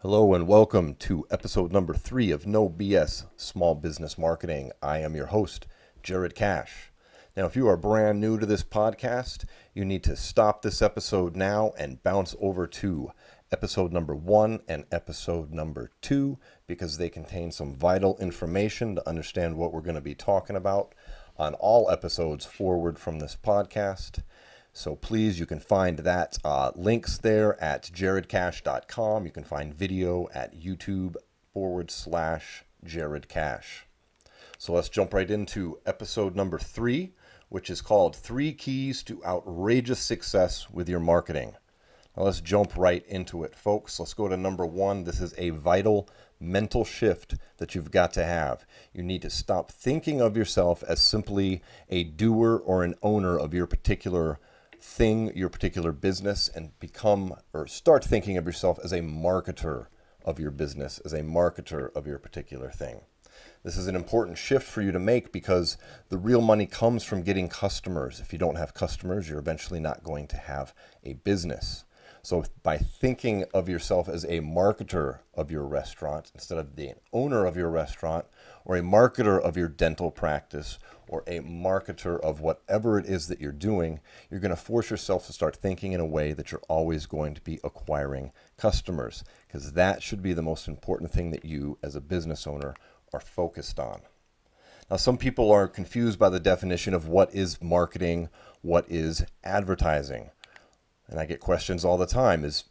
Hello and welcome to episode number 3 of No BS Small Business Marketing. I am your host, Jarrod Cash. Now, if you are brand new to this podcast, you need to stop this episode now and bounce over to episode number 1 and episode number 2 because they contain some vital information to understand what we're going to be talking about on all episodes forward from this podcast. So please, you can find that links there at jarrodcash.com. You can find video at YouTube/JarrodCash. So let's jump right into episode number 3, which is called 3 Keys to Outrageous Success with Your Marketing. Now let's jump right into it, folks. Let's go to number 1. This is a vital mental shift that you've got to have. You need to stop thinking of yourself as simply a doer or an owner of your particular thing, your particular business, and start thinking of yourself as a marketer of your business, as a marketer of your particular thing. This is an important shift for you to make because the real money comes from getting customers. If you don't have customers, you're eventually not going to have a business. So by thinking of yourself as a marketer of your restaurant instead of the owner of your restaurant, or a marketer of your dental practice, or a marketer of whatever it is that you're doing, you're going to force yourself to start thinking in a way that you're always going to be acquiring customers, because that should be the most important thing that you as a business owner are focused on. Now, some people are confused by the definition of what is marketing, what is advertising. And I get questions all the time. Is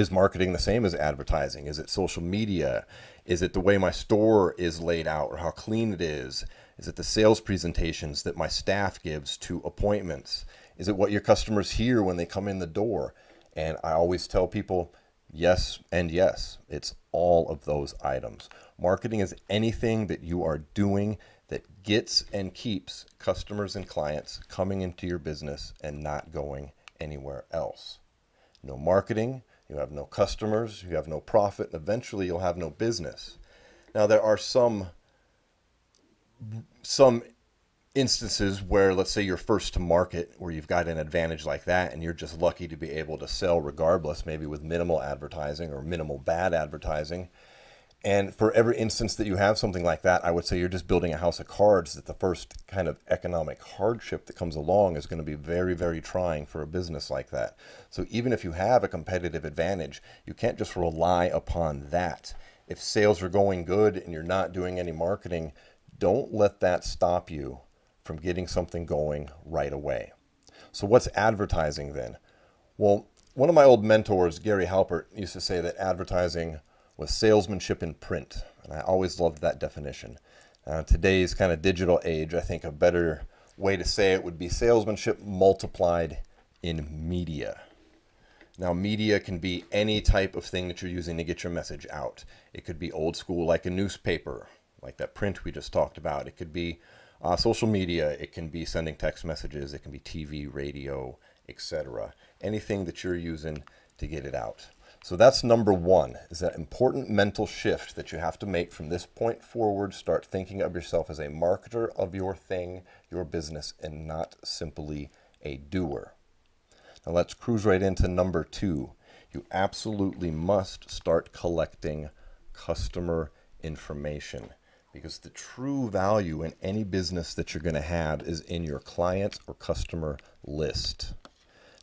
marketing the same as advertising? Is it social media? Is it the way my store is laid out or how clean it is? Is it the sales presentations that my staff gives to appointments? Is it what your customers hear when they come in the door? And I always tell people, yes and yes. It's all of those items. Marketing is anything that you are doing that gets and keeps customers and clients coming into your business and not going anywhere else. No marketing, you have no customers, you have no profit, and eventually you'll have no business. Now, there are some instances where, let's say you're first to market, where you've got an advantage like that and you're just lucky to be able to sell regardless, maybe with minimal advertising or minimal bad advertising. And for every instance that you have something like that, I would say you're just building a house of cards, that the first kind of economic hardship that comes along is going to be very, very trying for a business like that. So even if you have a competitive advantage, you can't just rely upon that. If sales are going good and you're not doing any marketing, don't let that stop you from getting something going right away. So what's advertising then? Well, one of my old mentors, Gary Halpert, used to say that advertising was salesmanship in print, and I always loved that definition. Today's kind of digital age, I think a better way to say it would be salesmanship multiplied in media. Now, media can be any type of thing that you're using to get your message out. It could be old school, like a newspaper, like that print we just talked about. It could be social media. It can be sending text messages. It can be TV, radio, etc. Anything that you're using to get it out. So that's number 1, is that important mental shift that you have to make from this point forward. Start thinking of yourself as a marketer of your thing, your business, and not simply a doer. Now let's cruise right into number 2. You absolutely must start collecting customer information, because the true value in any business that you're going to have is in your client or customer list.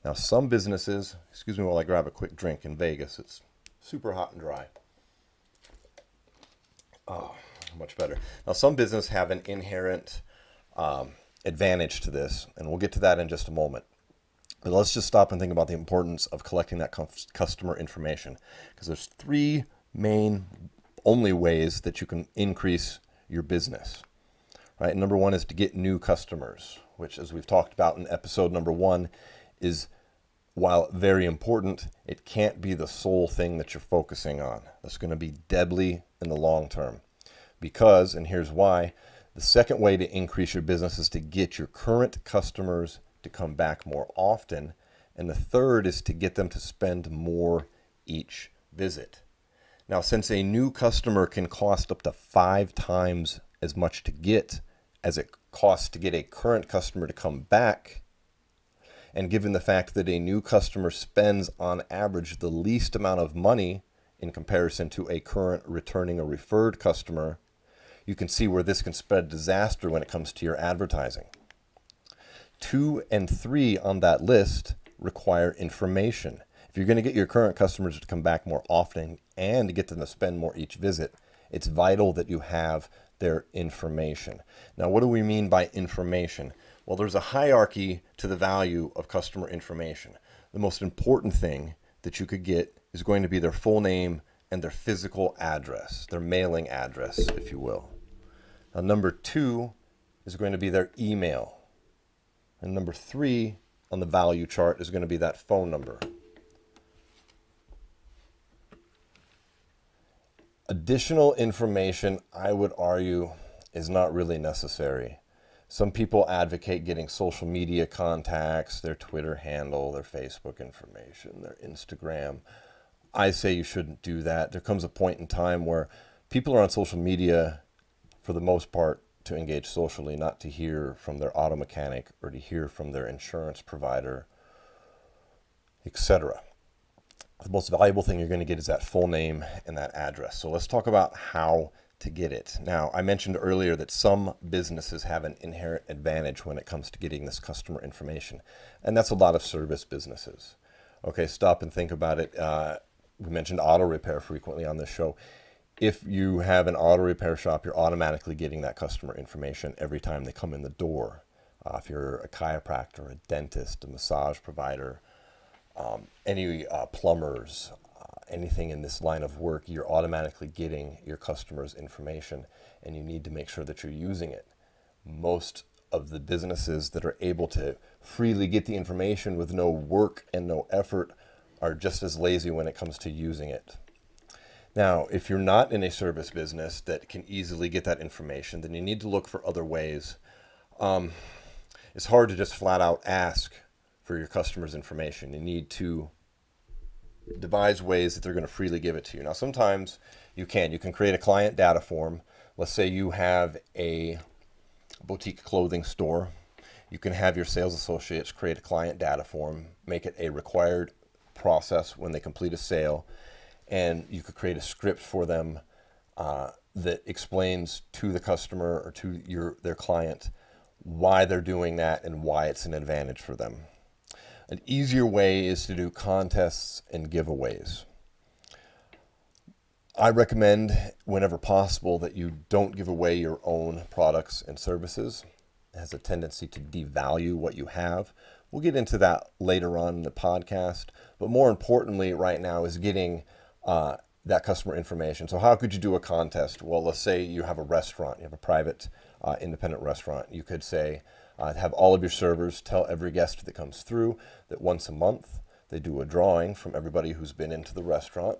Now, some businesses, excuse me while I grab a quick drink in Vegas. It's super hot and dry. Oh, much better. Now, some businesses have an inherent advantage to this, and we'll get to that in just a moment. But let's just stop and think about the importance of collecting that customer information, because there's 3 main only ways that you can increase your business. Right? Number 1 is to get new customers, which, as we've talked about in episode number 1, is, while very important, it can't be the sole thing that you're focusing on. That's going to be deadly in the long term. Because, and here's why, the second way to increase your business is to get your current customers to come back more often. And the third is to get them to spend more each visit. Now, since a new customer can cost up to 5 times as much to get as it costs to get a current customer to come back, and given the fact that a new customer spends on average the least amount of money in comparison to a current returning or referred customer, you can see where this can spread disaster when it comes to your advertising. 2 and 3 on that list require information. If you're going to get your current customers to come back more often and to get them to spend more each visit, it's vital that you have their information. Now, what do we mean by information? Well, there's a hierarchy to the value of customer information. The most important thing that you could get is going to be their full name and their physical address, their mailing address, if you will. Now, number 2 is going to be their email. And number 3 on the value chart is going to be that phone number. Additional information, I would argue, is not really necessary. Some people advocate getting social media contacts, their Twitter handle, their Facebook information, their Instagram. I say you shouldn't do that. There comes a point in time where people are on social media, for the most part, to engage socially, not to hear from their auto mechanic or to hear from their insurance provider, etc. The most valuable thing you're going to get is that full name and that address. So let's talk about how to get it. Now, I mentioned earlier that some businesses have an inherent advantage when it comes to getting this customer information, and that's a lot of service businesses. Okay, stop and think about it. We mentioned auto repair frequently on this show. If you have an auto repair shop, you're automatically getting that customer information every time they come in the door. If you're a chiropractor, a dentist, a massage provider, any plumbers, anything in this line of work, you're automatically getting your customers' information, and you need to make sure that you're using it. Most of the businesses that are able to freely get the information with no work and no effort are just as lazy when it comes to using it. Now, if you're not in a service business that can easily get that information, then you need to look for other ways. It's hard to just flat out ask for your customers' information. You need to devise ways that they're going to freely give it to you. Now, sometimes you can create a client data form. Let's say you have a boutique clothing store. You can have your sales associates create a client data form, make it a required process when they complete a sale, and you could create a script for them that explains to the customer or to their client why they're doing that and why it's an advantage for them. An easier way is to do contests and giveaways. I recommend, whenever possible, that you don't give away your own products and services. It has a tendency to devalue what you have. We'll get into that later on in the podcast, but more importantly right now is getting that customer information. So how could you do a contest? Well, let's say you have a restaurant, you have a private independent restaurant. You could say, have all of your servers tell every guest that comes through that once a month they do a drawing from everybody who's been into the restaurant,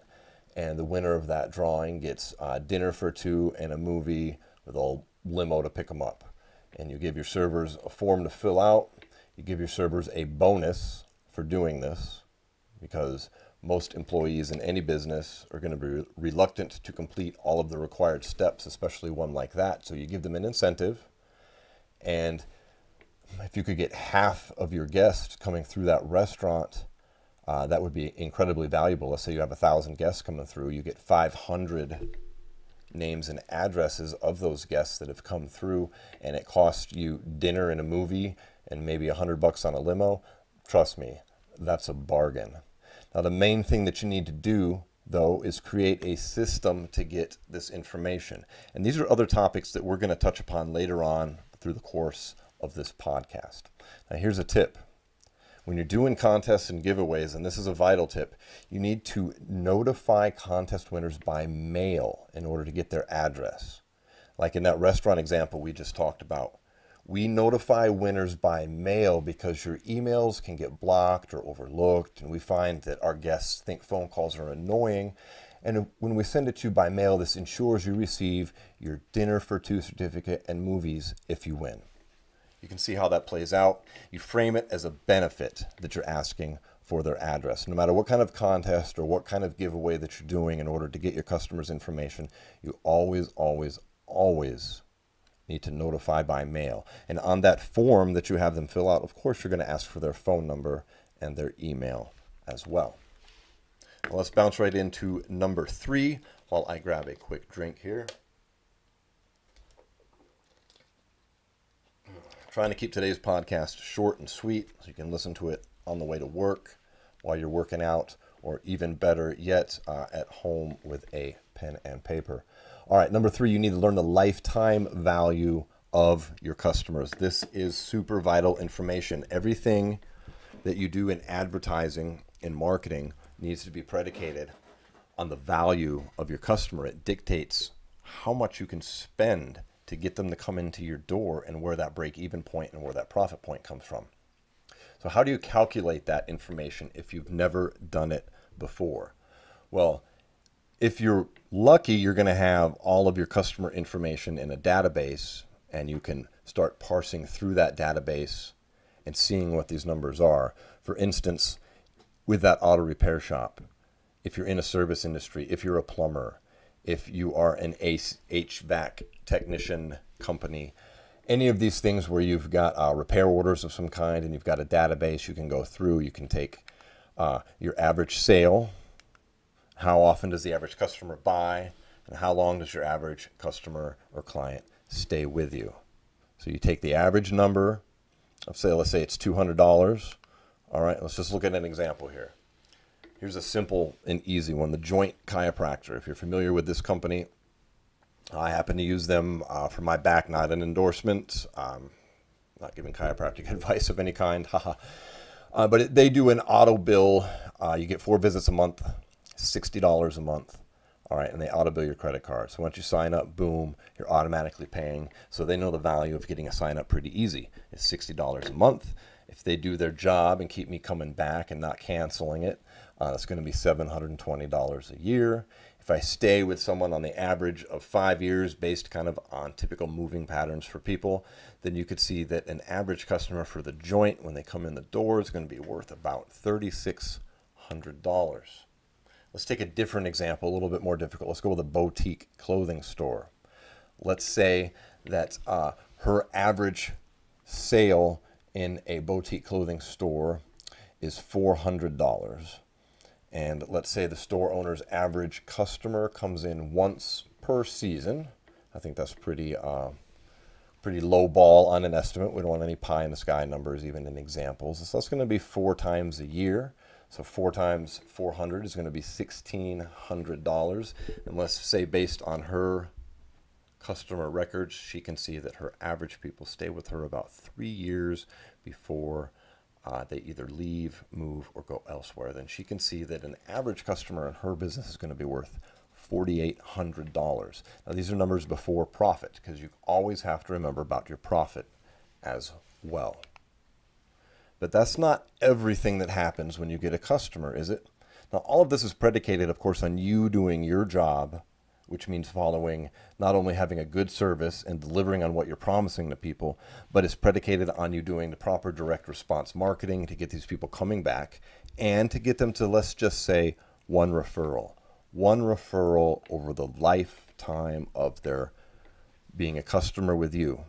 and the winner of that drawing gets dinner for 2 and a movie with a limo to pick them up. And you give your servers a form to fill out. You give your servers a bonus for doing this, because most employees in any business are going to be reluctant to complete all of the required steps, especially one like that. So you give them an incentive, and if you could get half of your guests coming through that restaurant, that would be incredibly valuable. Let's say you have 1,000 guests coming through, you get 500 names and addresses of those guests that have come through, and it costs you dinner and a movie and maybe $100 on a limo. Trust me, that's a bargain. Now, the main thing that you need to do, though, is create a system to get this information. And these are other topics that we're going to touch upon later on through the course of this podcast. Now, here's a tip. When you're doing contests and giveaways, and this is a vital tip, you need to notify contest winners by mail in order to get their address. Like in that restaurant example we just talked about. We notify winners by mail because your emails can get blocked or overlooked, and we find that our guests think phone calls are annoying. And when we send it to you by mail, this ensures you receive your dinner for 2 certificate and movies if you win. You can see how that plays out. You frame it as a benefit that you're asking for their address. No matter what kind of contest or what kind of giveaway that you're doing in order to get your customers' information, you always need to notify by mail. And on that form that you have them fill out, of course, you're going to ask for their phone number and their email as well. Well, let's bounce right into number 3 while I grab a quick drink here. Trying to keep today's podcast short and sweet so you can listen to it on the way to work, while you're working out, or even better yet, at home with a pen and paper. All right, number 3, you need to learn the lifetime value of your customers. This is super vital information. Everything that you do in advertising, in marketing, needs to be predicated on the value of your customer. It dictates how much you can spend to get them to come into your door and where that break-even point and where that profit point comes from. So how do you calculate that information if you've never done it before? Well, if you're lucky, you're going to have all of your customer information in a database, and you can start parsing through that database and seeing what these numbers are. For instance, with that auto repair shop, if you're in a service industry, if you're a plumber, if you are an HVAC technician company, any of these things where you've got repair orders of some kind and you've got a database you can go through, you can take your average sale, how often does the average customer buy, and how long does your average customer or client stay with you. So you take the average number of, say, let's say it's $200. All right, let's just look at an example here. Here's a simple and easy one, the Joint Chiropractor. If you're familiar with this company, I happen to use them for my back, not an endorsement. Not giving chiropractic advice of any kind, haha. But they do an auto bill. You get 4 visits a month, $60 a month. All right, and they auto bill your credit card. So once you sign up, boom, you're automatically paying. So they know the value of getting a sign up pretty easy. It's $60 a month. If they do their job and keep me coming back and not canceling it, it's going to be $720 a year. If I stay with someone on the average of 5 years, based kind of on typical moving patterns for people, then you could see that an average customer for the Joint, when they come in the door, is going to be worth about $3,600. Let's take a different example, a little bit more difficult. Let's go with a boutique clothing store. Let's say that her average sale in a boutique clothing store is $400. And let's say the store owner's average customer comes in once per season. I think that's pretty low ball on an estimate. We don't want any pie in the sky numbers, even in examples. So that's going to be 4 times a year. So 4 times 400 is going to be $1,600. And let's say based on her customer records, she can see that her average people stay with her about 3 years before they either leave, move, or go elsewhere. Then she can see that an average customer in her business is going to be worth $4,800. Now, these are numbers before profit, because you always have to remember about your profit as well. But that's not everything that happens when you get a customer, is it? Now, all of this is predicated, of course, on you doing your job, which means following, not only having a good service and delivering on what you're promising to people, but it's predicated on you doing the proper direct response marketing to get these people coming back and to get them to, let's just say, one referral. One referral over the lifetime of their being a customer with you.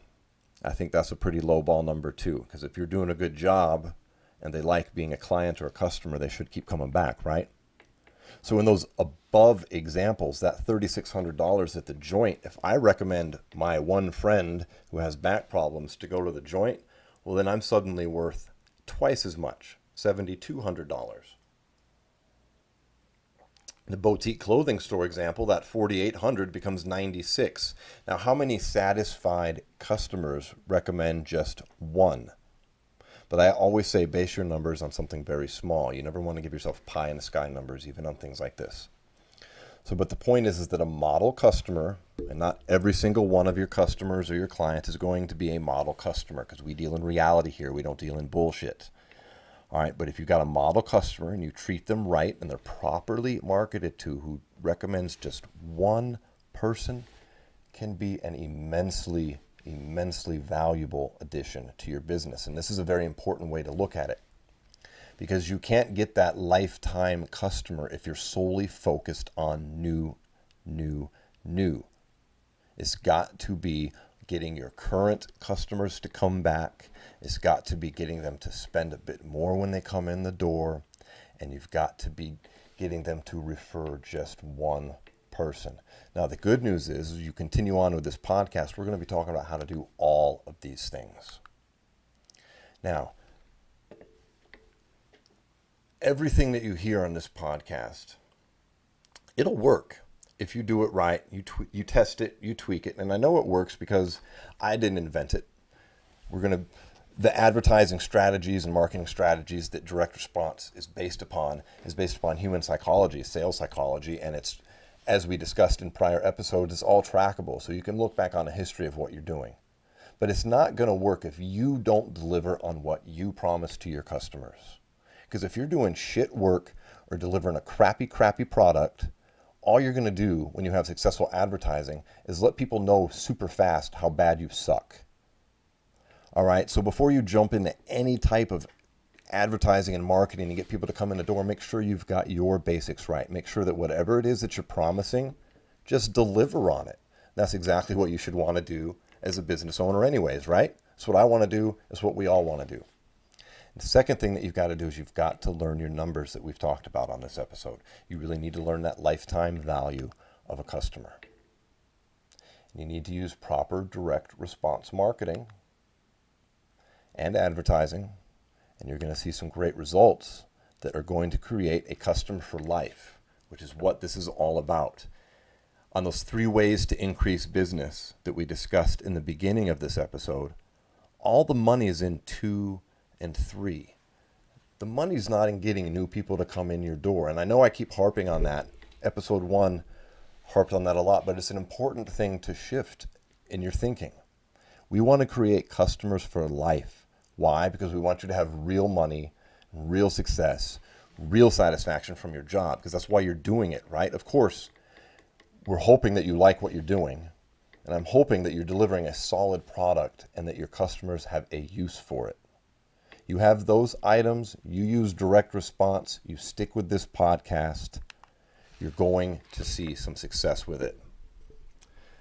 I think that's a pretty low ball number too, because if you're doing a good job and they like being a client or a customer, they should keep coming back, right? So in those above examples, that $3,600 at the Joint, if I recommend my one friend who has back problems to go to the Joint, well, then I'm suddenly worth twice as much, $7,200. The boutique clothing store example, that $4,800 becomes $96. Now, how many satisfied customers recommend just one? But I always say base your numbers on something very small. You never want to give yourself pie in the sky numbers, even on things like this. So, but the point is that a model customer, and not every single one of your customers or your clients is going to be a model customer, because we deal in reality here. We don't deal in bullshit. All right, but if you've got a model customer and you treat them right and they're properly marketed to, who recommends just one person, can be an immensely valuable addition to your business. And this is a very important way to look at it, because you can't get that lifetime customer if you're solely focused on new. It's got to be getting your current customers to come back. It's got to be getting them to spend a bit more when they come in the door. And you've got to be getting them to refer just one person. Now, the good news is, as you continue on with this podcast, we're going to be talking about how to do all of these things. Now, everything that you hear on this podcast, it'll work. If you do it right, you test it, you tweak it. And I know it works because I didn't invent it. The advertising strategies and marketing strategies that direct response is based upon human psychology, sales psychology, and it's, as we discussed in prior episodes, it's all trackable. So you can look back on a history of what you're doing. But it's not going to work if you don't deliver on what you promise to your customers. Because if you're doing shit work or delivering a crappy product, all you're going to do when you have successful advertising is let people know super fast how bad you suck. All right, so before you jump into any type of advertising and marketing and get people to come in the door, make sure you've got your basics right. Make sure that whatever it is that you're promising, just deliver on it. That's exactly what you should want to do as a business owner anyways, right? It's what I want to do. It's what we all want to do. The second thing that you've got to do is you've got to learn your numbers that we've talked about on this episode. You really need to learn that lifetime value of a customer. You need to use proper direct response marketing and advertising, and you're going to see some great results that are going to create a customer for life, which is what this is all about. On those 3 ways to increase business that we discussed in the beginning of this episode, all the money is in 2 and 3. The money's not in getting new people to come in your door. And I know I keep harping on that. Episode 1 harped on that a lot, but it's an important thing to shift in your thinking. We want to create customers for life. Why? Because we want you to have real money, real success, real satisfaction from your job, because that's why you're doing it, right? Of course, we're hoping that you like what you're doing, and I'm hoping that you're delivering a solid product and that your customers have a use for it. You have those items, you use direct response, you stick with this podcast, you're going to see some success with it.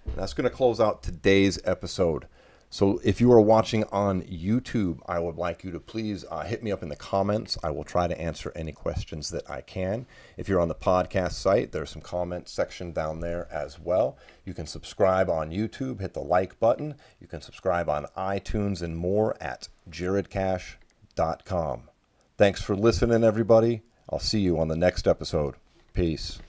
And that's going to close out today's episode. So if you are watching on YouTube, I would like you to please hit me up in the comments. I will try to answer any questions that I can. If you're on the podcast site, there's some comment section down there as well. You can subscribe on YouTube, hit the like button. You can subscribe on iTunes and more at jarrodcash.com. Thanks for listening, everybody. I'll see you on the next episode. Peace.